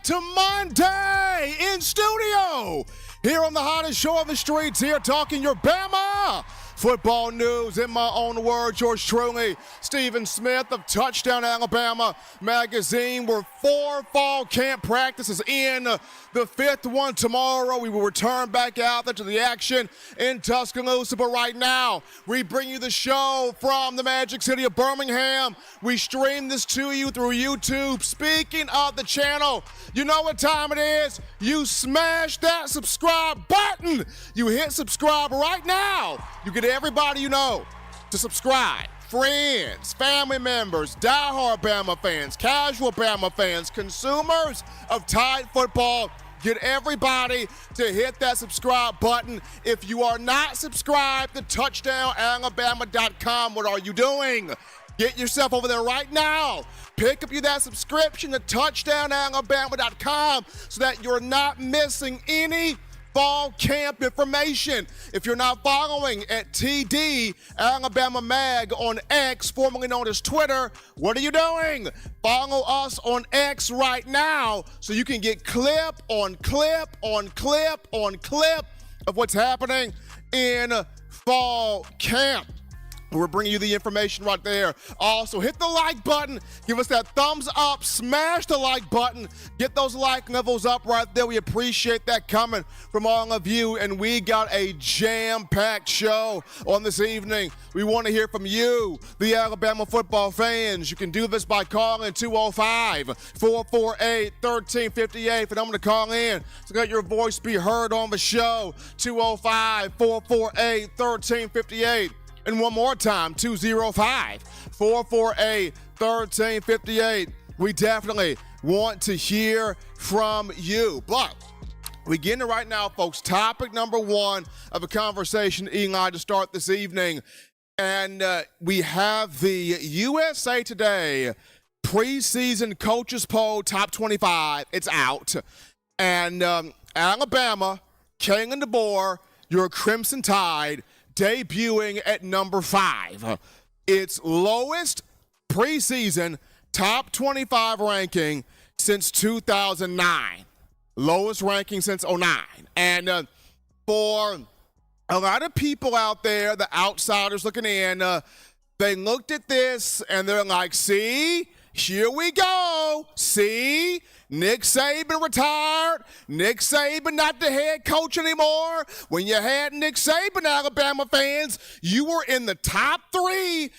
to Monday in studio here on the hottest show on the streets here, talking your Bama football news. In my own words, yours truly, Stephen Smith of Touchdown Alabama magazine. We're 4 fall camp practices in, the 5th one tomorrow. We will return back out there to the action in Tuscaloosa. But right now, we bring you the show from the Magic City of Birmingham. We stream this to you through YouTube. Speaking of the channel, you know what time it is. You smash that subscribe button. You hit subscribe right now. You get everybody you know to subscribe. Friends, family members, diehard Bama fans, casual Bama fans, consumers of Tide football. Get everybody to hit that subscribe button. If you are not subscribed to touchdownalabama.com, what are you doing? Get yourself over there right now. Pick up that subscription to touchdownalabama.com so that you're not missing any fall camp information. If you're not following at TD Alabama Mag on X, formerly known as Twitter, what are you doing? Follow us on X right now so you can get clip on clip on clip on clip of what's happening in fall camp. We're bringing you the information right there. Also, hit the like button. Give us that thumbs up. Smash the like button. Get those like levels up right there. We appreciate that coming from all of you. And we got a jam-packed show on this evening. We want to hear from you, the Alabama football fans. You can do this by calling 205-448-1358. And I'm going to call in to let your voice be heard on the show. 205-448-1358. And one more time, 205-448-1358. We definitely want to hear from you. But we get into right now, folks. Topic number one of a conversation, Eli, to start this evening. And we have the USA Today preseason coaches poll top 25. It's out. And Alabama, Kalen DeBoer, your Crimson Tide, debuting at number 5. Its lowest preseason top 25 ranking since 2009. Lowest ranking since 2009. And for a lot of people out there, the outsiders looking in, they looked at this and they're like, see, here we go. See, Nick Saban retired. Nick Saban not the head coach anymore. When you had Nick Saban, Alabama fans, you were in the top 3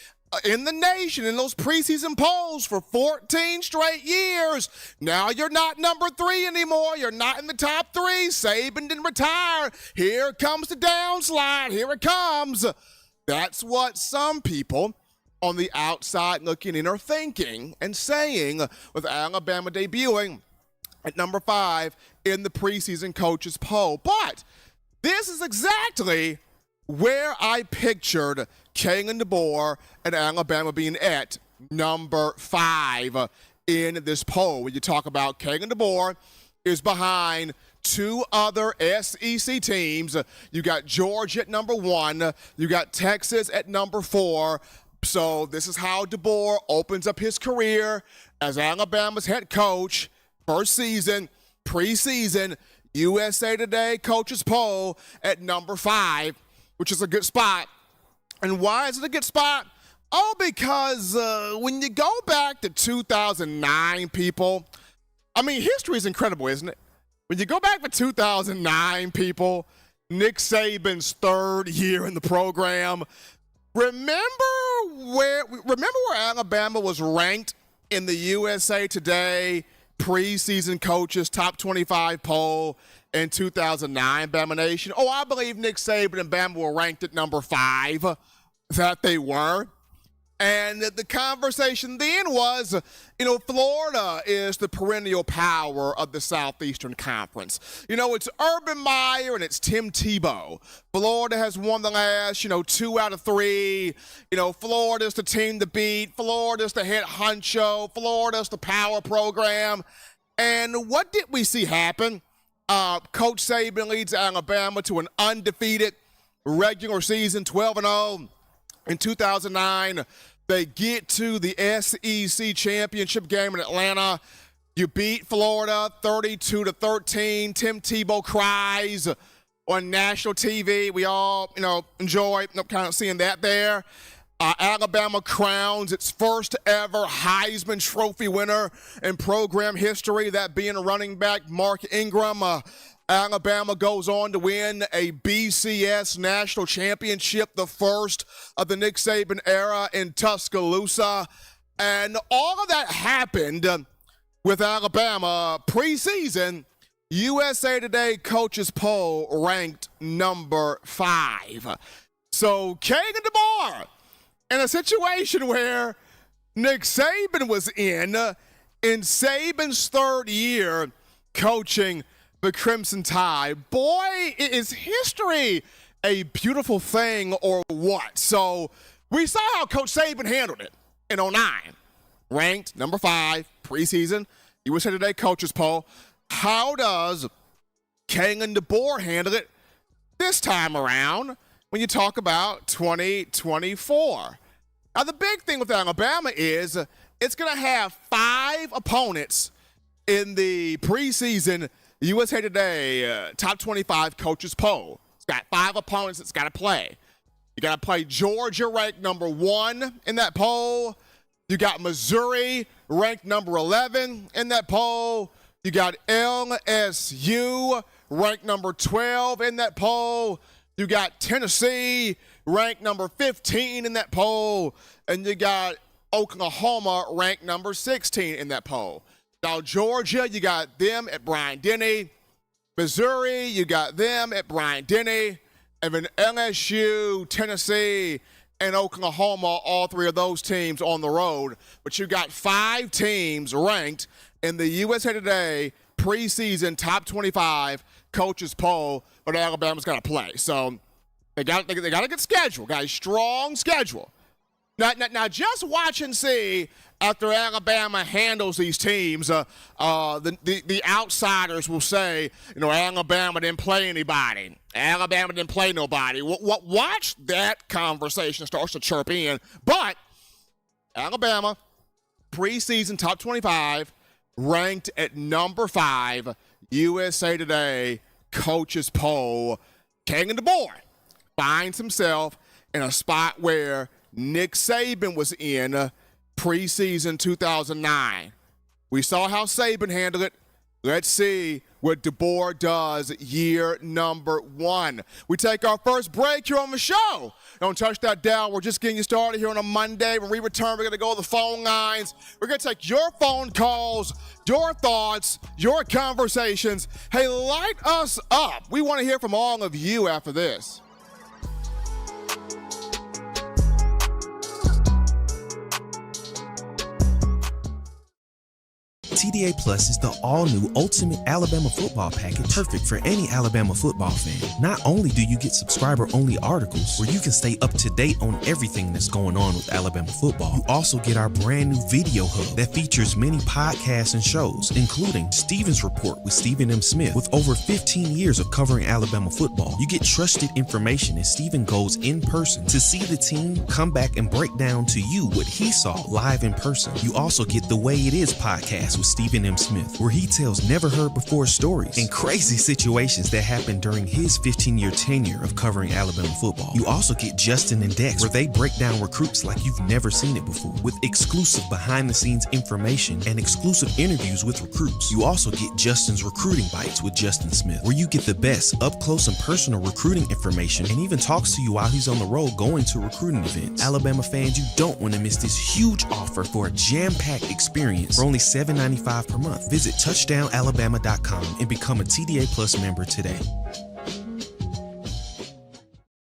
in the nation in those preseason polls for 14 straight years. Now you're not number 3 anymore. You're not in the top 3. Saban didn't retire. Here comes the downslide. Here it comes. That's what some people on the outside looking in are thinking and saying, with Alabama debuting at number 5 in the preseason coaches poll. But this is exactly where I pictured Kalen DeBoer and Alabama being at number 5 in this poll. When you talk about Kalen DeBoer is behind 2 other SEC teams. You got Georgia at number 1. You got Texas at number 4. So this is how DeBoer opens up his career as Alabama's head coach. First season, preseason, USA Today coaches poll at number 5, which is a good spot. And why is it a good spot? Oh, because when you go back to 2009, people, I mean, history is incredible, isn't it? When you go back to 2009, people, Nick Saban's 3rd year in the program, Remember where Alabama was ranked in the USA Today preseason coaches top 25 poll in 2009, Bama Nation? Oh, I believe Nick Saban and Bama were ranked at number 5, that they were. And the conversation then was, Florida is the perennial power of the Southeastern Conference. It's Urban Meyer and it's Tim Tebow. Florida has won the last, 2 out of 3. Florida's the team to beat. Florida's the head honcho. Florida's the power program. And what did we see happen? Coach Saban leads Alabama to an undefeated regular season, 12-0. In 2009, they get to the SEC championship game in Atlanta, You beat Florida 32-13. Tim Tebow cries on national TV. We all, enjoy kind of seeing that there. Alabama crowns its first ever Heisman Trophy winner in program history, that being running back Mark Ingram. Alabama goes on to win a BCS national championship, the first of the Nick Saban era in Tuscaloosa. And all of that happened with Alabama preseason. USA Today coaches poll ranked number 5. So Kagan DeBoer, in a situation where Nick Saban was in Saban's third year coaching the Crimson Tide. Boy, is history a beautiful thing or what? So we saw how Coach Saban handled it in 09. Ranked number 5, preseason, USA Today coaches poll. How does Kagan DeBoer handle it this time around when you talk about 2024? Now, the big thing with Alabama is it's going to have 5 opponents in the preseason USA Today top 25 coaches poll. It's got 5 opponents it's got to play. You got to play Georgia, ranked number 1 in that poll. You got Missouri, ranked number 11 in that poll. You got LSU, ranked number 12 in that poll. You got Tennessee, ranked number 15 in that poll. And you got Oklahoma, ranked number 16 in that poll. Now, Georgia, you got them at Bryant-Denny. Missouri, you got them at Bryant-Denny. And then LSU, Tennessee, and Oklahoma, all 3 of those teams on the road. But you got 5 teams ranked in the USA Today preseason top 25 coaches poll, but Alabama's got to play. So they got a good schedule, got a strong schedule. Now, just watch and see after Alabama handles these teams. The outsiders will say, Alabama didn't play anybody. Alabama didn't play nobody. Watch that conversation starts to chirp in. But Alabama, preseason top 25, ranked at number 5, USA Today coaches poll. Kagan DeBoer finds himself in a spot where Nick Saban was in preseason 2009. We saw how Saban handled it. Let's see what DeBoer does year number 1. We take our first break here on the show. Don't touch that dial. We're just getting you started here on a Monday. When we return, we're going to go to the phone lines. We're going to take your phone calls, your thoughts, your conversations. Hey, light us up. We want to hear from all of you after this. TDA Plus is the all-new Ultimate Alabama Football Package, perfect for any Alabama football fan. Not only do you get subscriber-only articles where you can stay up to date on everything that's going on with Alabama football, you also get our brand new video hub that features many podcasts and shows, including Steven's Report with Stephen M. Smith. With over 15 years of covering Alabama football, you get trusted information as Stephen goes in person to see the team come back and break down to you what he saw live in person. You also get the Way It Is podcast with Stephen M. Smith, where he tells never-heard-before stories and crazy situations that happened during his 15-year tenure of covering Alabama football. You also get Justin and Dex, where they break down recruits like you've never seen it before, with exclusive behind-the-scenes information and exclusive interviews with recruits. You also get Justin's Recruiting Bites with Justin Smith, where you get the best up-close and personal recruiting information and even talks to you while he's on the road going to recruiting events. Alabama fans, you don't want to miss this huge offer for a jam-packed experience for only $7.95 per month. Visit touchdownalabama.com and become a TDA Plus member today.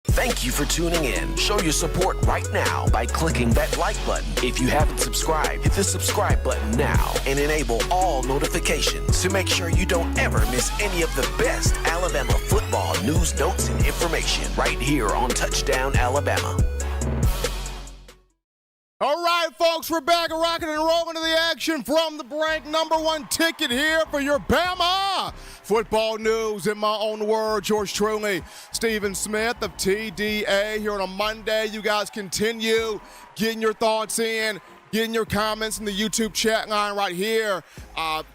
Thank you for tuning in. Show your support right now by clicking that like button. If you haven't subscribed, hit the subscribe button now and enable all notifications to make sure you don't ever miss any of the best Alabama football news, notes, and information right here on Touchdown Alabama. All right, folks, we're back and rocking and rolling to the action from the break. Number 1 ticket here for your Bama football news. In my own words, yours truly, Stephen Smith of TDA. Here on a Monday, you guys continue getting your thoughts in, getting your comments in the YouTube chat line right here.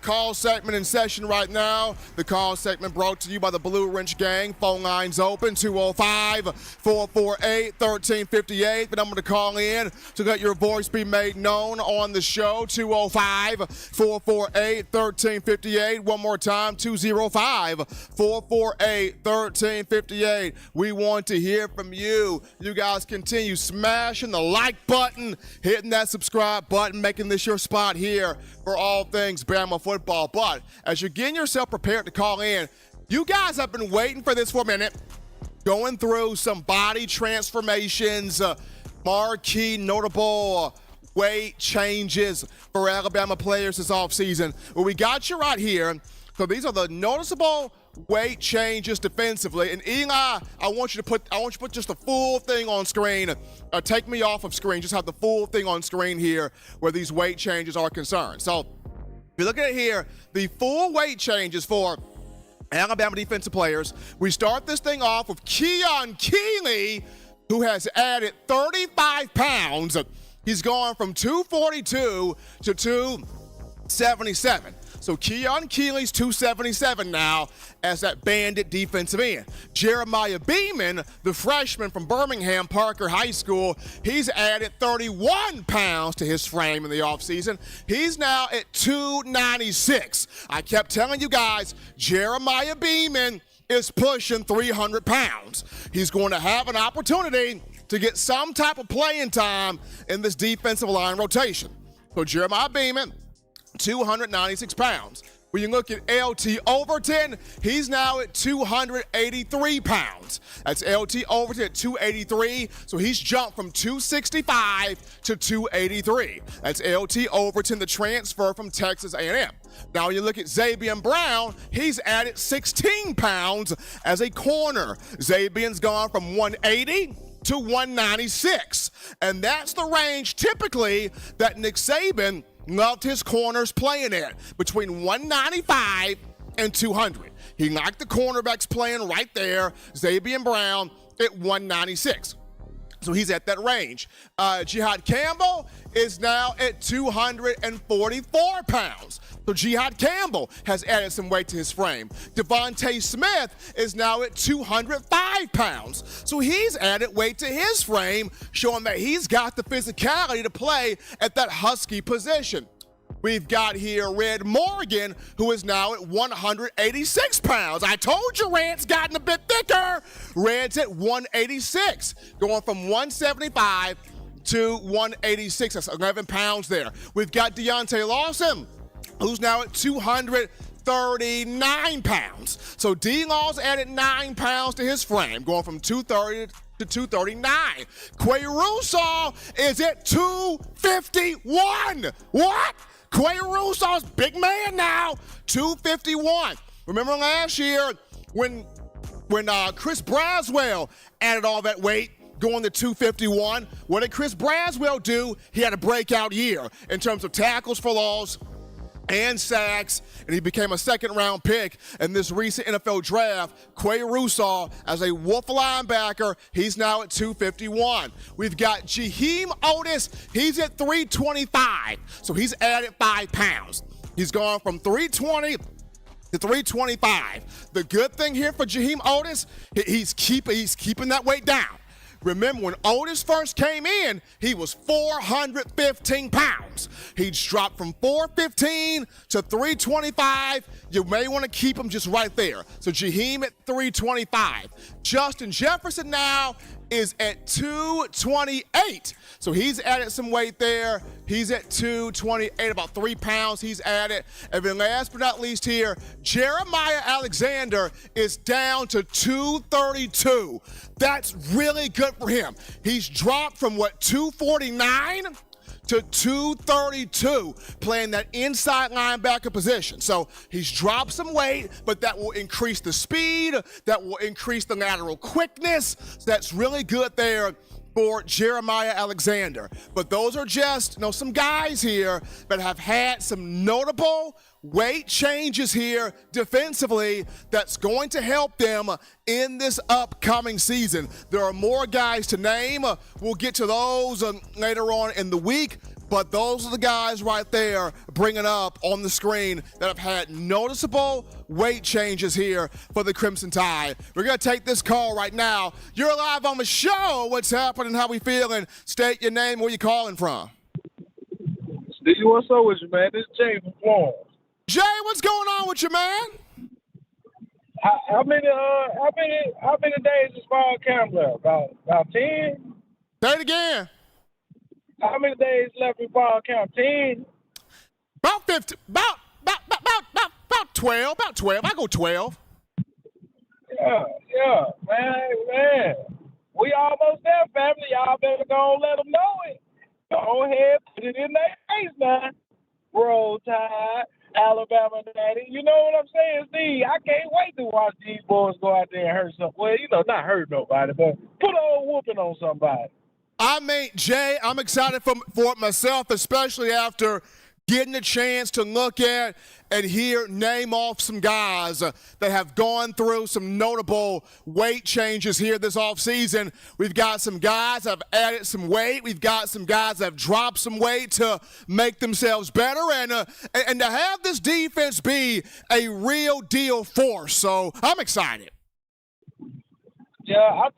Call segment in session right now. The call segment brought to you by the Blue Wrench Gang. Phone lines open, 205-448-1358. The number to call in to let your voice be made known on the show, 205-448-1358. One more time, 205-448-1358. We want to hear from you. You guys continue smashing the like button, hitting that subscribe button, making this your spot here for all things Bama football. But as you're getting yourself prepared to call in, you guys have been waiting for this for a minute, going through some body transformations, marquee notable weight changes for Alabama players this offseason. Well, we got you right here. So these are the noticeable weight changes defensively. And Eli, I want you to put just the full thing on screen. Take me off of screen. Just have the full thing on screen here where these weight changes are concerned. So if you look at it here, the full weight changes for Alabama defensive players. We start this thing off with Keon Keeley, who has added 35 pounds. He's gone from 242 to 277. So Keon Keeley's 277 now as that bandit defensive end. Jeremiah Beeman, the freshman from Birmingham Parker High School, he's added 31 pounds to his frame in the offseason. He's now at 296. I kept telling you guys, Jeremiah Beeman is pushing 300 pounds. He's going to have an opportunity to get some type of playing time in this defensive line rotation. So Jeremiah Beeman, 296 pounds. When you look at LT Overton, he's now at 283 pounds. That's LT Overton at 283, so he's jumped from 265 to 283. That's LT Overton, the transfer from Texas A&M. Now when you look at Zabian Brown, he's added 16 pounds as a corner. Zabian's gone from 180 to 196, and that's the range typically that Nick Saban loved his corners playing at, between 195 and 200. He liked the cornerbacks playing right there, Zabian Brown at 196. So he's at that range. Jihad Campbell is now at 244 pounds. So Jihad Campbell has added some weight to his frame. Devontae Smith is now at 205 pounds. So he's added weight to his frame, showing that he's got the physicality to play at that Husky position. We've got here Red Morgan, who is now at 186 pounds. I told you Red's gotten a bit thicker. Red's at 186, going from 175 to 186. That's 11 pounds there. We've got Deontay Lawson, who's now at 239 pounds. So D-Law's added 9 pounds to his frame, going from 230 to 239. Quay Russaw is at 251. What? Quay Russaw's big man now, 251. Remember last year when Chris Braswell added all that weight, going to 251? What did Chris Braswell do? He had a breakout year in terms of tackles for loss and sacks, and he became a second-round pick in this recent NFL draft. Quay Russaw, as a Wolf linebacker, he's now at 251. We've got Jaheim Otis. He's at 325, so he's added 5 pounds. He's gone from 320 to 325. The good thing here for Jaheim Otis, he's keeping that weight down. Remember, when Otis first came in, he was 415 pounds. He's dropped from 415 to 325. You may want to keep him just right there. So Jaheim at 325. Justin Jefferson now is at 228. So he's added some weight there. He's at 228, about 3 pounds he's added. And then last but not least here, Jeremiah Alexander is down to 232. That's really good for him. He's dropped from 249 to 232, playing that inside linebacker position. So he's dropped some weight, but that will increase the speed, that will increase the lateral quickness. So that's really good there for Jeremiah Alexander. But those are just, some guys here that have had some notable weight changes here defensively that's going to help them in this upcoming season. There are more guys to name. We'll get to those later on in the week. But those are the guys right there bringing up on the screen that have had noticeable weight changes here for the Crimson Tide. We're going to take this call right now. You're live on the show. What's happening? How we feeling? State your name. Where you calling from? Steve, what's up with you, man? This is Jay from Florence. Jay, what's going on with you, man? How many days is fall camp left? About 10? Say it again. How many days left in fall camp? 10? About 50. About 12. About 12. I go 12. Yeah, man. We almost there, family. Y'all better go and let them know it. Go ahead, put it in their face now. Roll Tide, Alabama Daddy. You know what I'm saying, Steve? I can't wait to watch these boys go out there and hurt some. Well, not hurt nobody, but put an old whooping on somebody. I mean, Jay, I'm excited for it myself, especially after getting a chance to look at and name off some guys that have gone through some notable weight changes here this offseason. We've got some guys that have added some weight. We've got some guys that have dropped some weight to make themselves better and to have this defense be a real deal force. So I'm excited. Yeah, I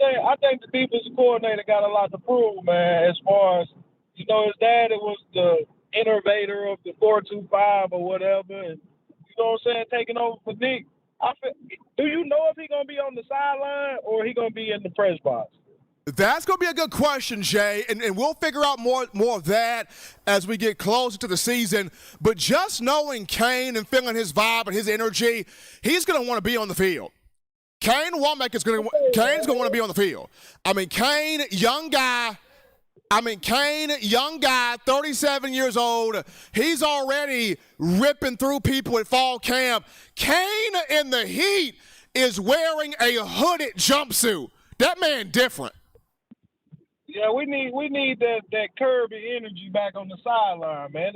think the defensive coordinator got a lot to prove, man, as far as, his dad was the innovator of the 4-2-5 or whatever, and, taking over for Nick. Do you know if he's going to be on the sideline or he going to be in the press box? That's going to be a good question, Jay, and we'll figure out more of that as we get closer to the season. But just knowing Kane and feeling his vibe and his energy, he's going to want to be on the field. Kane's going to want to be on the field. I mean, Kane, young guy, 37 years old. He's already ripping through people at fall camp. Kane in the heat is wearing a hooded jumpsuit. That man different. Yeah, we need that Kirby energy back on the sideline, man.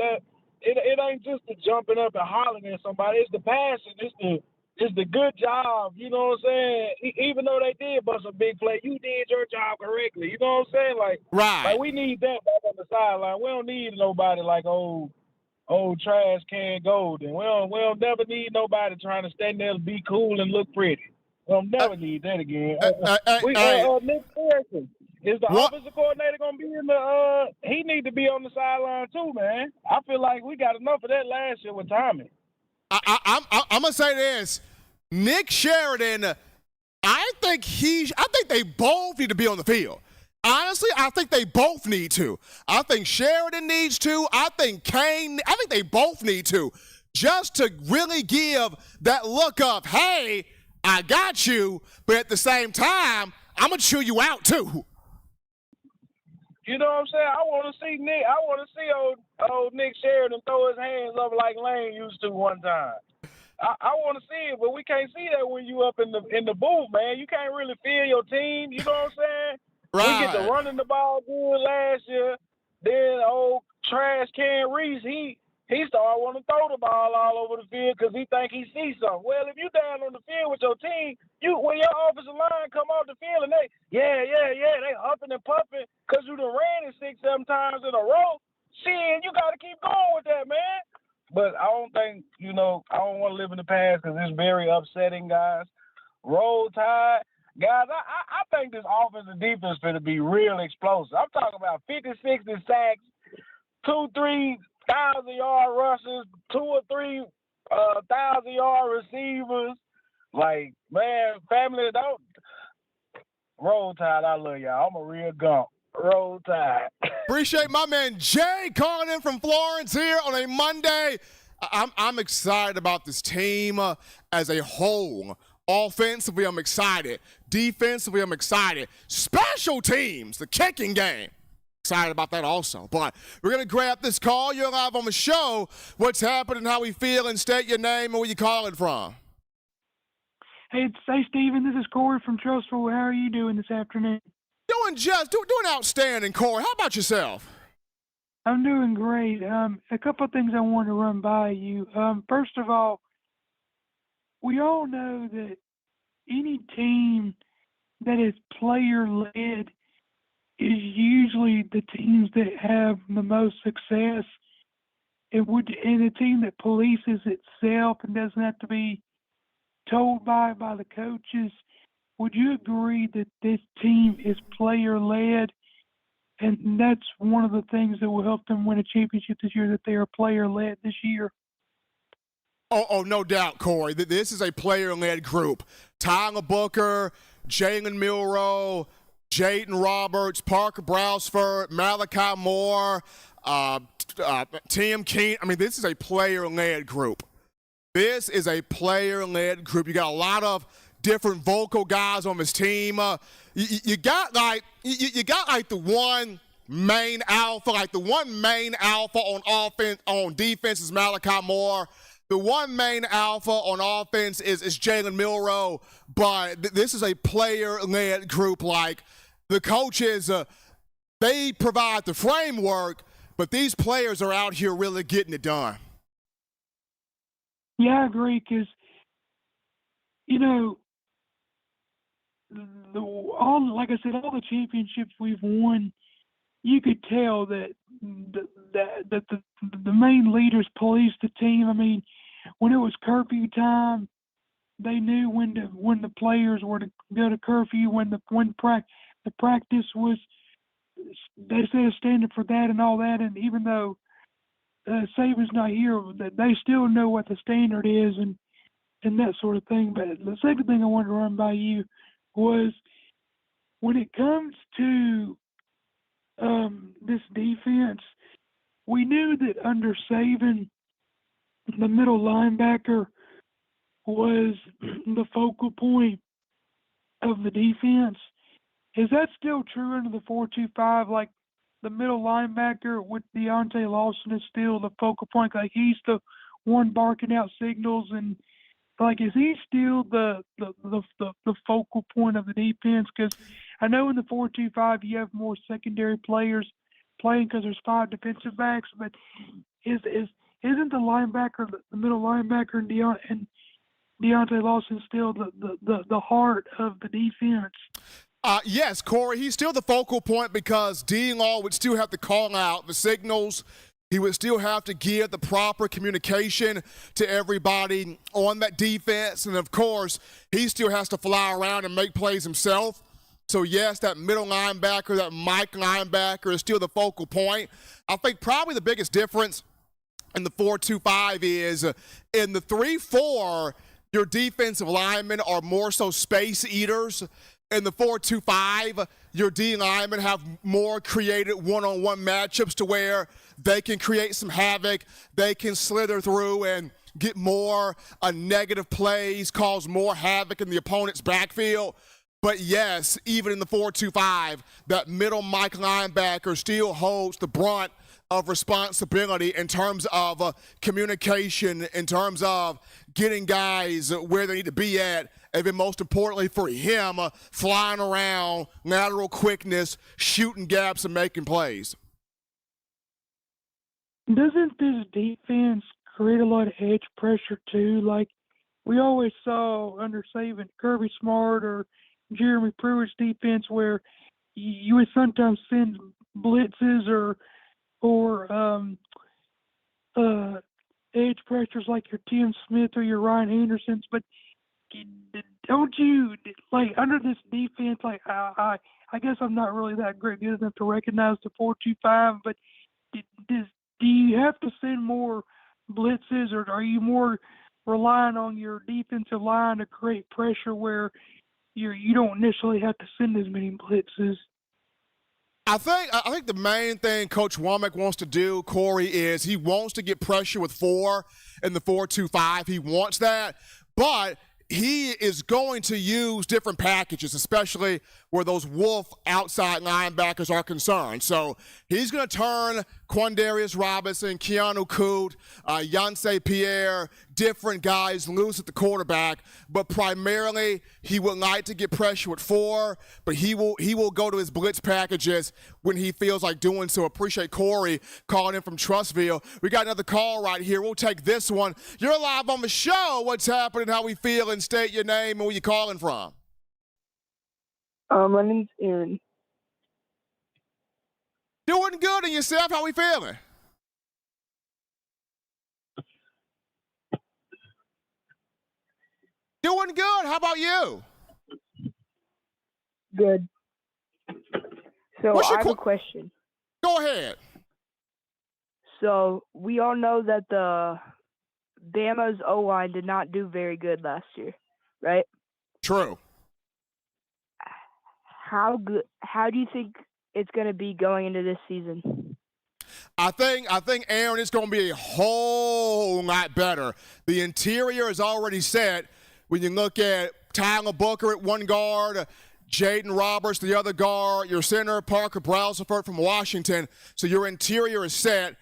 It ain't just the jumping up and hollering at somebody. It's the passion. It's the good job, you know what I'm saying? Even though they did bust a big play, you did your job correctly. You know what I'm saying? Like we need that back on the sideline. We don't need nobody like old trash can Golden. We don't never need nobody trying to stand there and be cool and look pretty. We'll never need that again. Nick Harrison. Is the offensive coordinator going to be in the he need to be on the sideline too, man. I feel like we got enough of that last year with Tommy. I'm gonna say this, Nick Sheridan. I think they both need to be on the field. Honestly, I think they both need to. I think Sheridan needs to. I think Kane. I think they both need to, just to really give that look of, hey, I got you, but at the same time, I'm gonna chew you out too. You know what I'm saying? I want to see Nick. I want to see old Nick Sheridan throw his hands up like Lane used to one time. I want to see it, but we can't see that when you up in the booth, man. You can't really feel your team. You know what I'm saying? Right. We get to running the ball good last year. Then old trash can Reese, he started wanting to throw the ball all over the field because he think he sees something. Well, if you down on the field with your team, when your offensive line come off the field and they huffing and puffing because you done ran it 6-7 times in a row, shit, you got to keep going with that, man. But I don't think, I don't want to live in the past because it's very upsetting, guys. Roll Tide. Guys, I think this offense and defense is going to be real explosive. I'm talking about 50, 60 sacks, 2-3 1,000-yard rushes, 2 or 3 1,000-yard receivers. Like, man, family, don't. Roll Tide, I love y'all. I'm a real gump. Roll Tide. Appreciate my man Jay calling in from Florence here on a Monday. I'm excited about this team as a whole. Offensively, I'm excited. Defensively, I'm excited. Special teams, the kicking game. Excited about that also. But we're going to grab this call. You're live on the show. What's happening, how we feel, and state your name and where you calling from. Hey, Steven, this is Corey from Trustful. How are you doing this afternoon? Doing outstanding, Corey. How about yourself? I'm doing great. A couple of things I want to run by you. First of all, we all know that any team that is player-led is usually the teams that have the most success, and a team that polices itself and doesn't have to be told by the coaches. Would you agree that this team is player-led, and that's one of the things that will help them win a championship this year, that they are player-led this year? Oh, no doubt, Corey. This is a player-led group. Tyler Booker, Jalen Milroe, Jaden Roberts, Parker Browsford, Malachi Moore, Tim Keene. I mean, this is a player-led group. This is a player-led group. You got a lot of different vocal guys on this team. You got like the one main alpha, on offense, on defense is Malachi Moore. The one main alpha on offense is Jalen Milroe, but this is a player-led group. Like, the coaches, they provide the framework, but these players are out here really getting it done. Yeah, I agree, because, you know, like I said, all the championships we've won, you could tell that the main leaders policed the team. I mean, when it was curfew time, they knew when the players were to go to curfew. When the practice was, they set a standard for that and all that. And even though Saban's not here, they still know what the standard is and that sort of thing. But the second thing I wanted to run by you was, when it comes to this defense, we knew that under Saban, the middle linebacker was the focal point of the defense. Is that still true under the 4-2-5? Like, the middle linebacker with Deontay Lawson is still the focal point. Like, he's the one barking out signals, and like, is he still the focal point of the defense? Because I know in the 4-2-5 you have more secondary players playing because there's 5 defensive backs, but isn't the linebacker, the middle linebacker, and Deontay Lawson still the heart of the defense? Yes, Corey, he's still the focal point because D-Law would still have to call out the signals. He would still have to give the proper communication to everybody on that defense. And, of course, he still has to fly around and make plays himself. So, yes, that middle linebacker, that Mike linebacker is still the focal point. I think probably the biggest difference in the 4-2-5 is in the 3-4, your defensive linemen are more so space eaters. In the 4-2-5, your D linemen have more created one-on-one matchups to where they can create some havoc. They can slither through and get more negative plays, cause more havoc in the opponent's backfield. But yes, even in the 4-2-5, that middle Mike linebacker still holds the brunt of responsibility in terms of communication, in terms of getting guys where they need to be at, and then most importantly for him, flying around, lateral quickness, shooting gaps, and making plays. Doesn't this defense create a lot of edge pressure too? Like, we always saw under Saban, Kirby Smart or Jeremy Pruitt's defense, where you would sometimes send blitzes or edge pressures like your Tim Smith or your Ryan Andersons, but don't you, like, under this defense, like, I guess I'm not really that good enough to recognize the 4-2-5, but do you have to send more blitzes, or are you more relying on your defensive line to create pressure where you don't initially have to send as many blitzes? I think the main thing Coach Womack wants to do, Corey, is he wants to get pressure with 4 in the 4-2-5. He wants that, but he is going to use different packages, especially where those wolf outside linebackers are concerned. So he's going to turn Quandarius Robinson, Keanu Coote, Yancey Pierre, different guys loose at the quarterback, but primarily he would like to get pressure with 4, but he will go to his blitz packages when he feels like doing so. Appreciate Corey calling in from Trustville. We got another call right here. We'll take this one. You're live on the show. What's happening? How we feeling? State your name and where you calling from. My name's Aaron. Doing good in yourself. How we feeling? Doing good. How about you? Good. So What's your I have a question. Go ahead. So we all know that the Bama's O-line did not do very good last year, right? True. How do you think it's going to be going into this season? I think Aaron, it's going to be a whole lot better. The interior is already set. When you look at Tyler Booker at one guard, Jaden Roberts, the other guard, your center, Parker Brailsford from Washington. So your interior is set.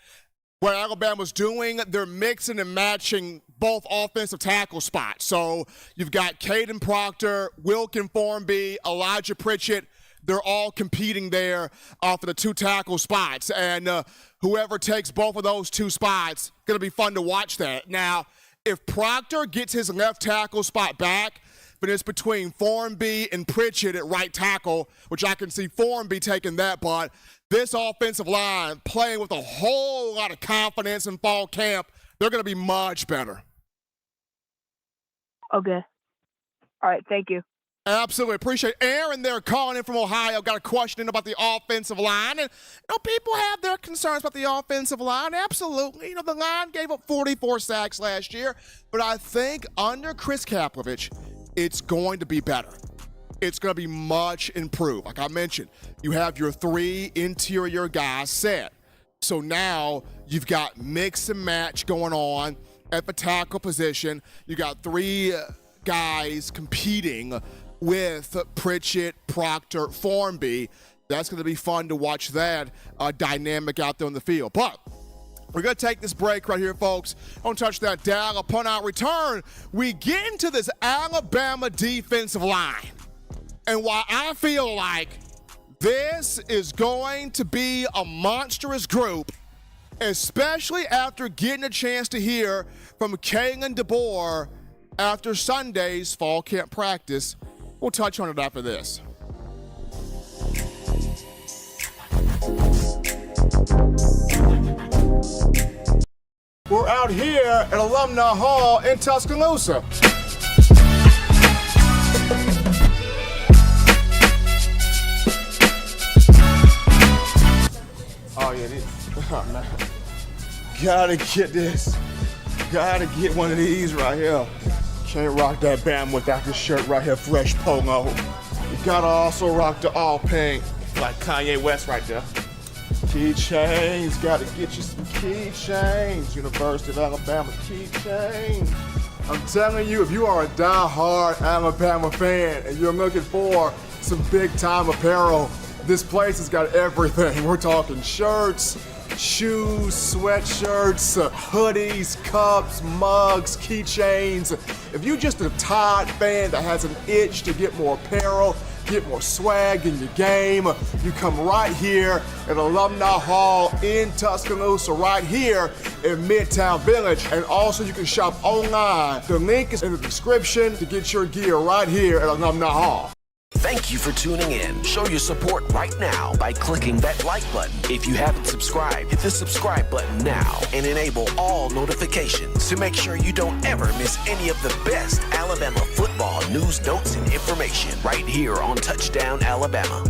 What Alabama's doing, they're mixing and matching both offensive tackle spots. So you've got Caden Proctor, Wilkin Formby, Elijah Pritchett. They're all competing there for the two tackle spots. And whoever takes both of those two spots, going to be fun to watch that. Now, if Proctor gets his left tackle spot back, but it's between Formby and Pritchett at right tackle, which I can see Formby taking that, but this offensive line playing with a whole lot of confidence in fall camp, they're going to be much better. Okay. All right, thank you. Absolutely. Appreciate it. Aaron there calling in from Ohio. Got a question about the offensive line. And, people have their concerns about the offensive line. Absolutely. The line gave up 44 sacks last year. But I think under Chris Kaplovich, it's going to be better. It's going to be much improved. Like I mentioned, you have your three interior guys set. So now you've got mix and match going on at the tackle position. You got three guys competing with Pritchett, Proctor, Formby. That's going to be fun to watch that dynamic out there on the field. But we're going to take this break right here, folks. Don't touch that dial. Upon our return, we get into this Alabama defensive line. And while I feel like this is going to be a monstrous group, especially after getting a chance to hear from Kalen DeBoer after Sunday's fall camp practice, we'll touch on it after this. We're out here at Alumni Hall in Tuscaloosa. Oh, yeah, this. Oh, man. Gotta get this. Gotta get one of these right here. Can't rock that Bama without this shirt right here, fresh polo. You gotta also rock the all pink, like Kanye West right there. Keychains, gotta get you some keychains. University of Alabama keychains. I'm telling you, if you are a die-hard Alabama fan and you're looking for some big-time apparel, this place has got everything. We're talking shirts, shoes, sweatshirts, hoodies, cups, mugs, keychains. If you're just a Tide fan that has an itch to get more apparel, get more swag in your game, you come right here at Alumni Hall in Tuscaloosa, right here in Midtown Village. And also you can shop online. The link is in the description to get your gear right here at Alumni Hall. Thank you for tuning in. Show your support right now by clicking that like button. If you haven't subscribed, hit the subscribe button now and enable all notifications to make sure you don't ever miss any of the best Alabama football news, notes, and information right here on Touchdown Alabama.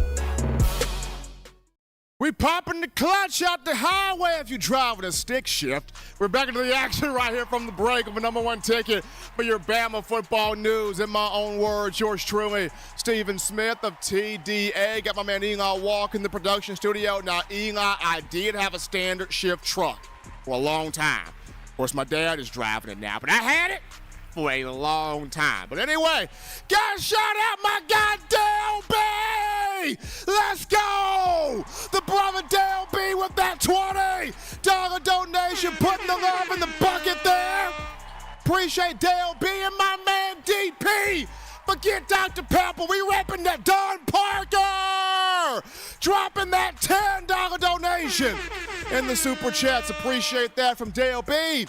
We popping the clutch out the highway if you're driving a stick shift. We're back into the action right here from the break of the number one ticket for your Bama football news. In my own words, yours truly, Stephen Smith of TDA. Got my man Eli Walk in the production studio. Now, Eli, I did have a standard shift truck for a long time. Of course, my dad is driving it now, but I had it for a long time. But anyway, gotta shout out my guy Dale B! Let's go! The brother Dale B with that $20 donation, putting the love in the bucket there. Appreciate Dale B and my man DP. Forget Dr. Pepper, we repping that Don Parker! Dropping that $10 donation in the super chats. Appreciate that from Dale B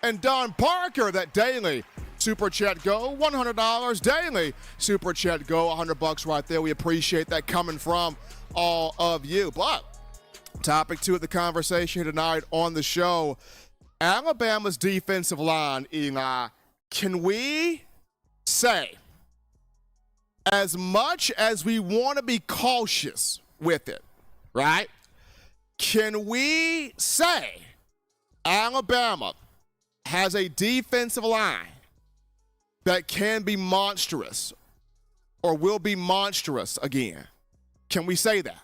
and Don Parker, that daily Super Chat Go, $100 daily. Super Chat Go, $100 right there. We appreciate that coming from all of you. But Topic 2 of the conversation tonight on the show, Alabama's defensive line, Eli. Can we say, as much as we want to be cautious with it, right? Can we say Alabama has a defensive line that can be monstrous or will be monstrous again? Can we say that?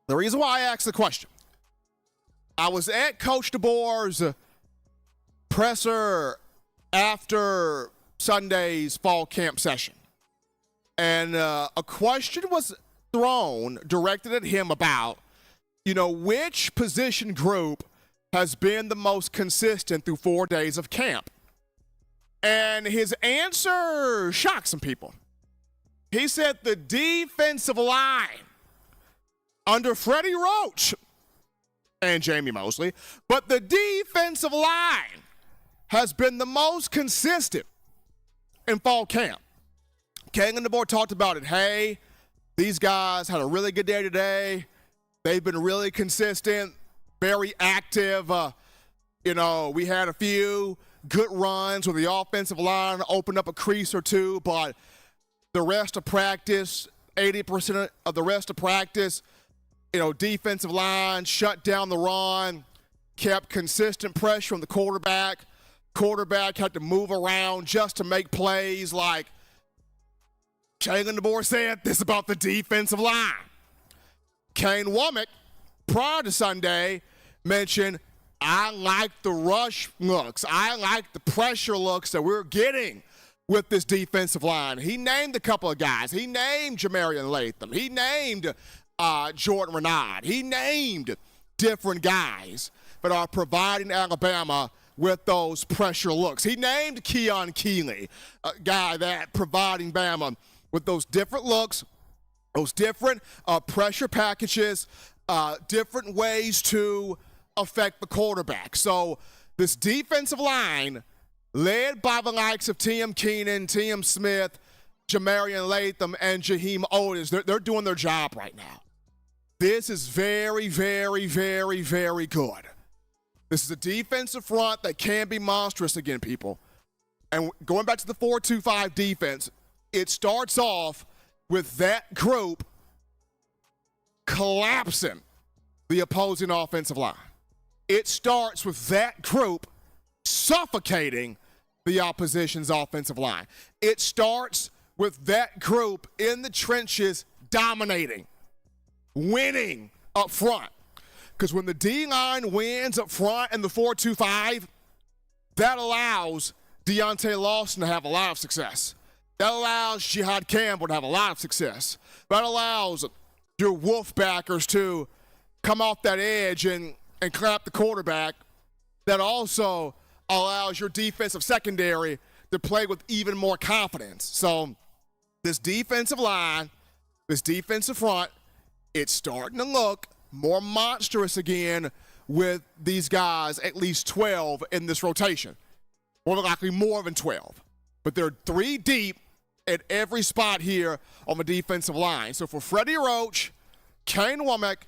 The reason why I asked the question, I was at Coach DeBoer's presser after Sunday's fall camp session, and a question was thrown directed at him about, which position group has been the most consistent through 4 days of camp. And his answer shocked some people. He said the defensive line under Freddie Roach and Jamie Mosley, but the defensive line has been the most consistent in fall camp. King and the board talked about it. Hey, these guys had a really good day today. They've been really consistent, very active. We had a few good runs where the offensive line opened up a crease or two, but the rest of practice, 80% of the rest of practice, defensive line shut down the run, kept consistent pressure on the quarterback. Quarterback had to move around just to make plays. Like Jalen DeBoer said, this is about the defensive line. Kane Womack, prior to Sunday, mentioned, I like the rush looks. I like the pressure looks that we're getting with this defensive line. He named a couple of guys. He named Jamarian Latham. He named Jordan Renaud. He named different guys that are providing Alabama with those pressure looks. He named Keon Keeley, a guy that providing Bama with those different looks, those different pressure packages, different ways to affect the quarterback. So this defensive line, led by the likes of Tim Keenan, Tim Smith, Jamarian Latham, and Jaheim Otis, they're doing their job right now. This is very, very, very, very good. This is a defensive front that can be monstrous again, people. And going back to the 4-2-5 defense, it starts off with that group collapsing the opposing offensive line. It starts with that group suffocating the opposition's offensive line. It starts with that group in the trenches dominating, winning up front. Because when the D-line wins up front in the 4-2-5, that allows Deontay Lawson to have a lot of success. That allows Jihad Campbell to have a lot of success. That allows your Wolf backers to come off that edge and clap the quarterback. That also allows your defensive secondary to play with even more confidence. So this defensive line, this defensive front, it's starting to look more monstrous again with these guys, at least 12 in this rotation. More likely more than 12. But they're 3 deep at every spot here on the defensive line. So for Freddie Roach, Kane Womack,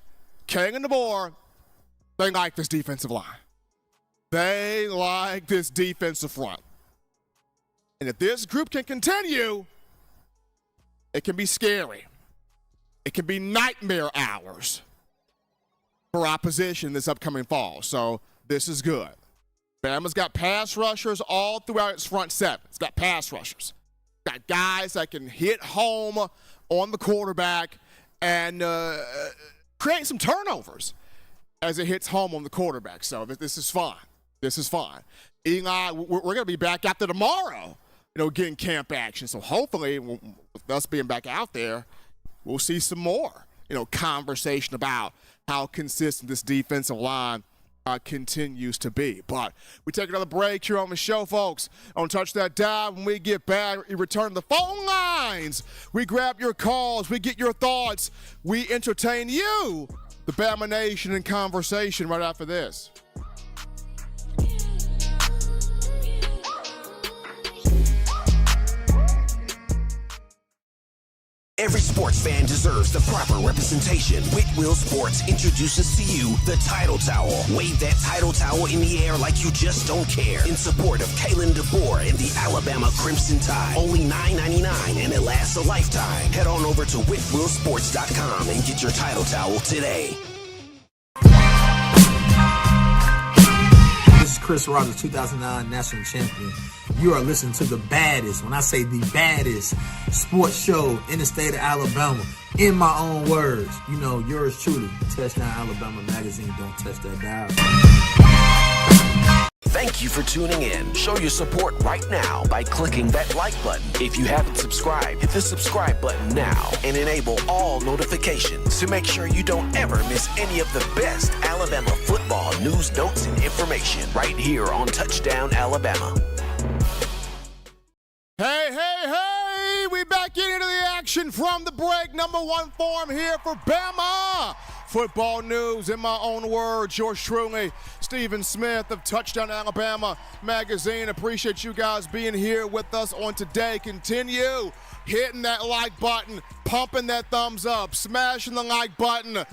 King and DeBoer, they like this defensive line. They like this defensive front. And if this group can continue, it can be scary. It can be nightmare hours for opposition this upcoming fall. So this is good. Bama's got pass rushers all throughout its front seven. It's got pass rushers. Got guys that can hit home on the quarterback and create some turnovers as it hits home on the quarterback. So this is fine. This is fine. Eli, we're going to be back after tomorrow, getting camp action. So hopefully, with us being back out there, we'll see some more, conversation about how consistent this defensive line continues to be. But we take another break here on the show, folks. On Touch That Dive, when we get back, we return to the phone lines. We grab your calls. We get your thoughts. We entertain you, the Bama Nation, in conversation right after this. Every sports fan deserves the proper representation. Whitwell Sports introduces to you the Title Towel. Wave that Title Towel in the air like you just don't care. In support of Kalen DeBoer and the Alabama Crimson Tide. Only $9.99 and it lasts a lifetime. Head on over to whitwellsports.com and get your Title Towel today. This is Chris Rogers, 2009 national champion. You are listening to the baddest, when I say the baddest, sports show in the state of Alabama. In my own words, you know, yours truly, Touchdown Alabama Magazine. Don't touch that dial. Thank you for tuning in. Show your support right now by clicking that like button. If you haven't subscribed, hit the subscribe button now and enable all notifications to make sure you don't ever miss any of the best Alabama football news, notes, and information right here on Touchdown Alabama. Hey, we back into the action from the break. Number one form here for Bama football news. In my own words, yours truly, Stephen Smith of Touchdown Alabama Magazine. Appreciate you guys being here with us on today. Continue hitting that like button, pumping that thumbs up, smashing the like button,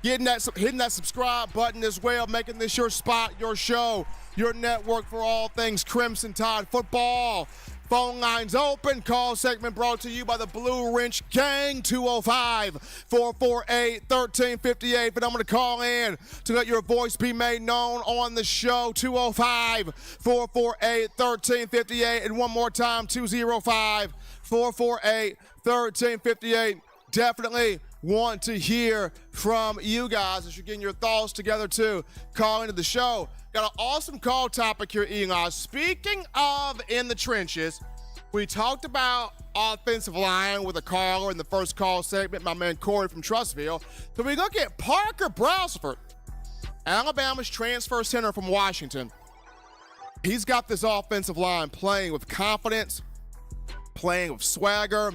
hitting that subscribe button as well, making this your spot, your show, your network for all things Crimson Tide football. Phone lines open. Call segment brought to you by the Blue Wrench Gang, 205-448-1358. But I'm going to call in to let your voice be made known on the show, 205-448-1358. And one more time, 205-448-1358. Definitely want to hear from you guys as you're getting your thoughts together too. Call into the show. Got an awesome call topic here, Eli. Speaking of in the trenches, we talked about offensive line with a caller in the first call segment, my man Corey from Trustville. So we look at Parker Brailsford, Alabama's transfer center from Washington. He's got this offensive line playing with confidence, playing with swagger,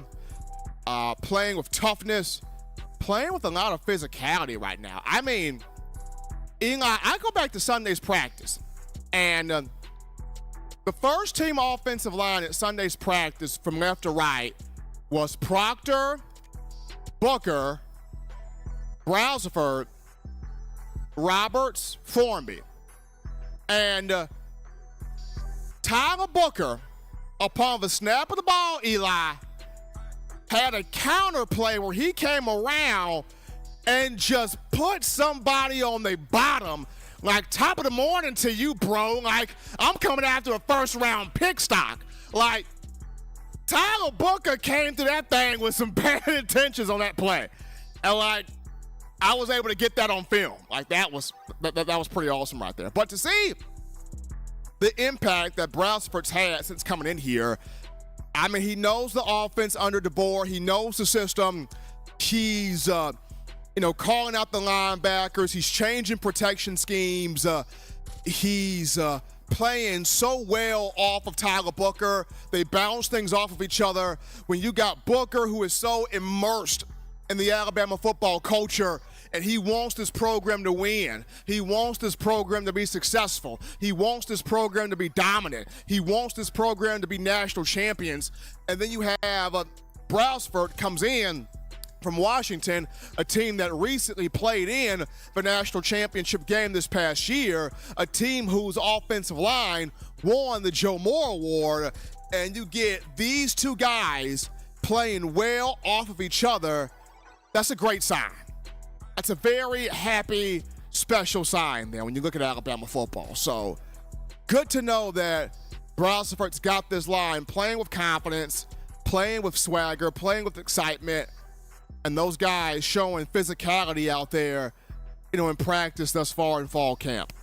playing with toughness, playing with a lot of physicality right now. I mean, Eli, I go back to Sunday's practice, and the first team offensive line at Sunday's practice from left to right was Proctor, Booker, Brailsford, Roberts, Formby. And Tyler Booker, upon the snap of the ball, Eli, had a counter play where he came around and just put somebody on the bottom, like top of the morning to you, bro. Like, I'm coming after a first-round pick stock. Like, Tyler Booker came through that thing with some bad intentions on that play. And, like, I was able to get that on film. Like, that was pretty awesome right there. But to see the impact that Brailsford's had since coming in here, I mean, he knows the offense under DeBoer. He knows the system. He's calling out the linebackers. He's changing protection schemes. He's playing so well off of Tyler Booker. They bounce things off of each other. When you got Booker, who is so immersed in the Alabama football culture, and he wants this program to win. He wants this program to be successful. He wants this program to be dominant. He wants this program to be national champions. And then you have Brailsford comes in from Washington, a team that recently played in the national championship game this past year, a team whose offensive line won the Joe Moore Award, and you get these two guys playing well off of each other. That's a great sign. That's a very happy, special sign there when you look at Alabama football. So good to know that Brailsford's got this line playing with confidence, playing with swagger, playing with excitement, and those guys showing physicality out there, in practice thus far in fall camp.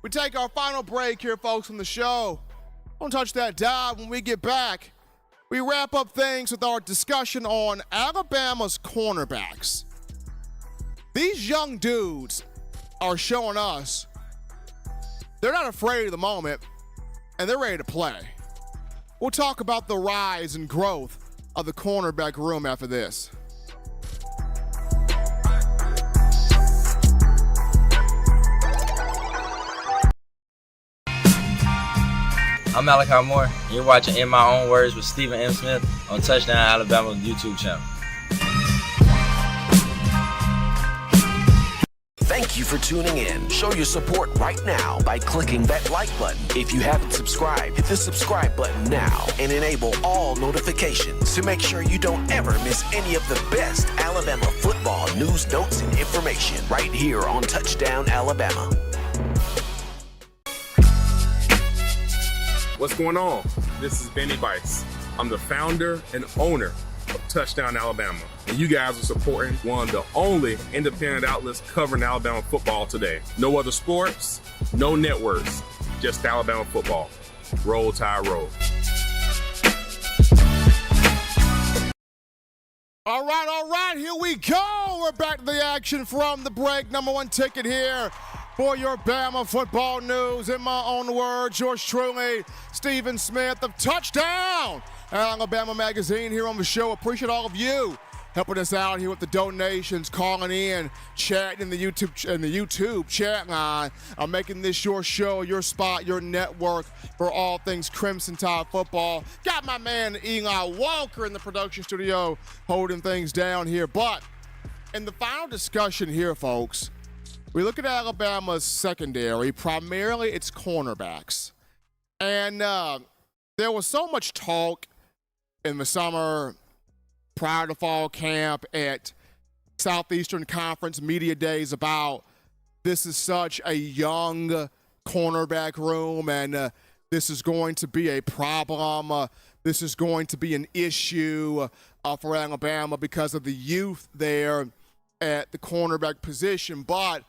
We take our final break here, folks, on the show. Don't touch that dial. When we get back, we wrap up things with our discussion on Alabama's cornerbacks. These young dudes are showing us they're not afraid of the moment, and they're ready to play. We'll talk about the rise and growth of the cornerback room after this. I'm Malachi Moore, and you're watching In My Own Words with Stephen M. Smith on Touchdown Alabama YouTube channel. Thank you for tuning in. Show your support right now by clicking that like button. If you haven't subscribed, hit the subscribe button now and enable all notifications to make sure you don't ever miss any of the best Alabama football news, notes, and information right here on Touchdown Alabama. What's going on? This is Benny Bice. I'm the founder and owner of Touchdown Alabama. And you guys are supporting one of the only independent outlets covering Alabama football today. No other sports, no networks, just Alabama football. Roll Tide Roll. All right, here we go. We're back to the action from the break. Number one ticket here for your Bama football news. In my own words, yours truly, Stephen Smith of Touchdown Alabama Magazine here on the show. Appreciate all of you helping us out here with the donations, calling in, chatting in the YouTube chat line, making this your show, your spot, your network for all things Crimson Tide football. Got my man Eli Walker in the production studio holding things down here. But in the final discussion here, folks, we look at Alabama's secondary, primarily its cornerbacks. And there was so much talk in the summer prior to fall camp at Southeastern Conference media days about this is such a young cornerback room and this is going to be a problem. This is going to be an issue for Alabama because of the youth there at the cornerback position. But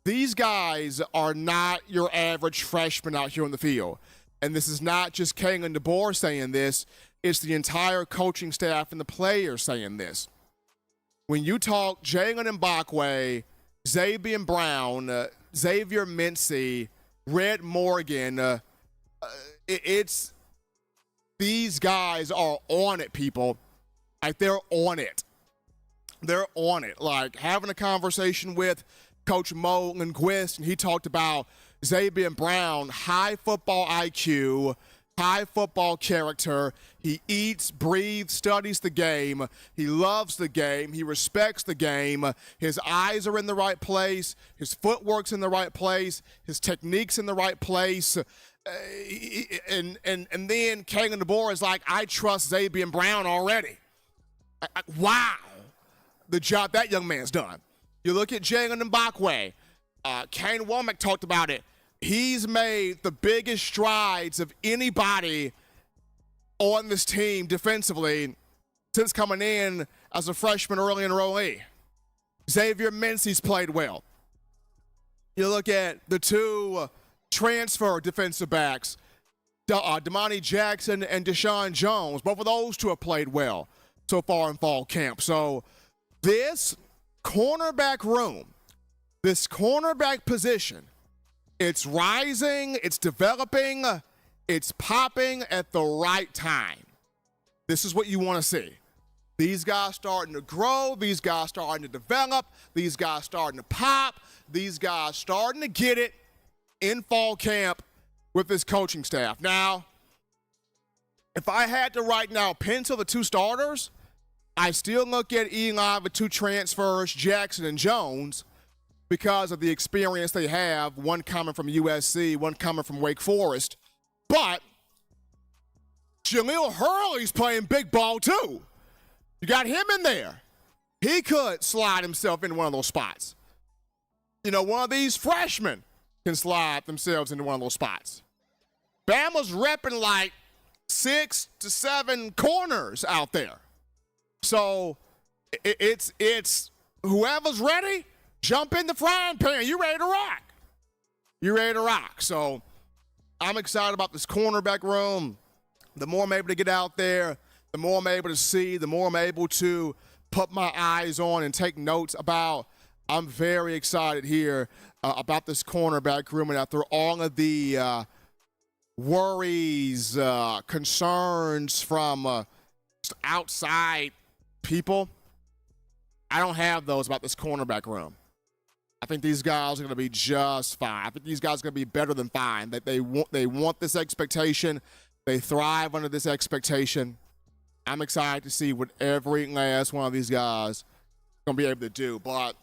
these guys are not your average freshman out here on the field. And this is not just Kalen DeBoer saying this. It's the entire coaching staff and the players saying this. When you talk Jalen Mbakwe, Xavier Brown, Xavier Mincy, Red Morgan, it's these guys are on it, people. Like, they're on it. They're on it. Like, having a conversation with Coach Mo Linguist, and he talked about Xavier Brown, high football IQ, high football character. He eats, breathes, studies the game. He loves the game. He respects the game. His eyes are in the right place. His footwork's in the right place. His technique's in the right place. And then Kalen DeBoer is like, I trust Xavier Brown already. Wow, the job that young man's done. You look at Jalen Mbakwe. Kane Womack talked about it. He's made the biggest strides of anybody on this team defensively since coming in as a freshman early enrollee. Xavier Mincy's played well. You look at the two transfer defensive backs, Damani Jackson and Deshaun Jones. Both of those two have played well so far in fall camp. So this cornerback room, this cornerback position, it's rising, it's developing, it's popping at the right time. This is what you want to see. These guys starting to grow, these guys starting to develop, these guys starting to pop, these guys starting to get it in fall camp with this coaching staff. Now, if I had to right now pencil the two starters, I still look at Eli with two transfers, Jackson and Jones, because of the experience they have, one coming from USC, one coming from Wake Forest. But Jaleel Hurley's playing big ball too. You got him in there. He could slide himself into one of those spots. You know, one of these freshmen can slide themselves into one of those spots. Bama's repping like 6 to 7 corners out there. So it's whoever's ready, jump in the frying pan. You ready to rock. You're ready to rock. So I'm excited about this cornerback room. The more I'm able to get out there, the more I'm able to see, the more I'm able to put my eyes on and take notes about. I'm very excited here about this cornerback room. And after all of the worries, concerns from outside people, I don't have those about this cornerback room. I think these guys are going to be just fine. I think these guys are going to be better than fine. They want this expectation. They thrive under this expectation. I'm excited to see what every last one of these guys is going to be able to do. But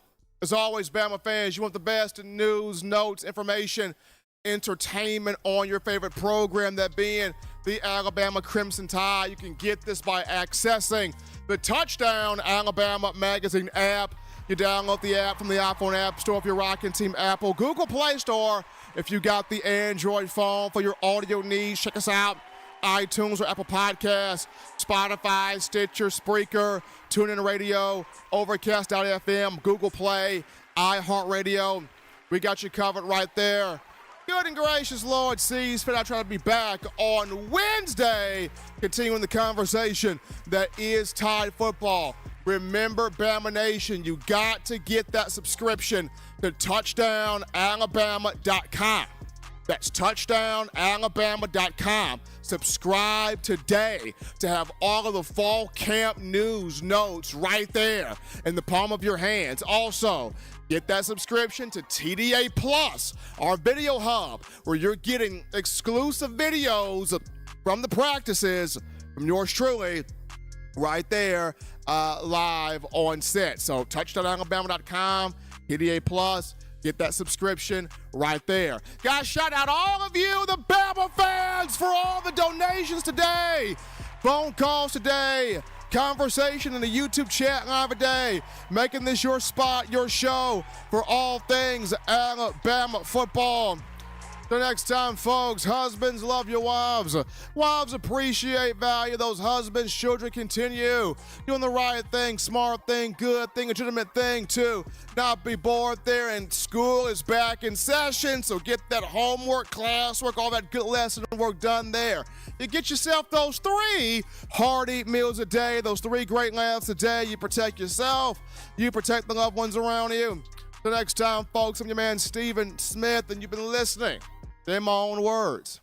as always, Bama fans, you want the best in news, notes, information, entertainment on your favorite program, that being the Alabama Crimson Tide. You can get this by accessing the Touchdown Alabama magazine app. You download the app from the iPhone App Store if you're rocking Team Apple, Google Play Store if you got the Android phone for your audio needs. Check us out. iTunes or Apple Podcasts, Spotify, Stitcher, Spreaker, TuneIn Radio, Overcast.fm, Google Play, iHeartRadio. We got you covered right there. Good and gracious Lord sees fit. I try to be back on Wednesday, continuing the conversation that is Tide football. Remember, Bama Nation, you got to get that subscription to touchdownalabama.com. That's touchdownalabama.com. Subscribe today to have all of the fall camp news notes right there in the palm of your hands. Also, get that subscription to TDA Plus, our video hub, where you're getting exclusive videos from the practices from yours truly right there live on set. So touchdownalabama.com, TDA Plus. Get that subscription right there. Guys, shout out all of you, the Bama fans, for all the donations today. Phone calls today. Conversation in the YouTube chat live today. Making this your spot, your show for all things Alabama football. Till next time, folks, husbands, love your wives. Wives appreciate, value those husbands. Children, continue doing the right thing, smart thing, good thing, legitimate thing, too. Not be bored there, and school is back in session, so get that homework, classwork, all that good lesson work done there. You get yourself those 3 hearty meals a day, those 3 great laughs a day. You protect yourself. You protect the loved ones around you. Till next time, folks, I'm your man, Stephen Smith, and you've been listening. In my own words.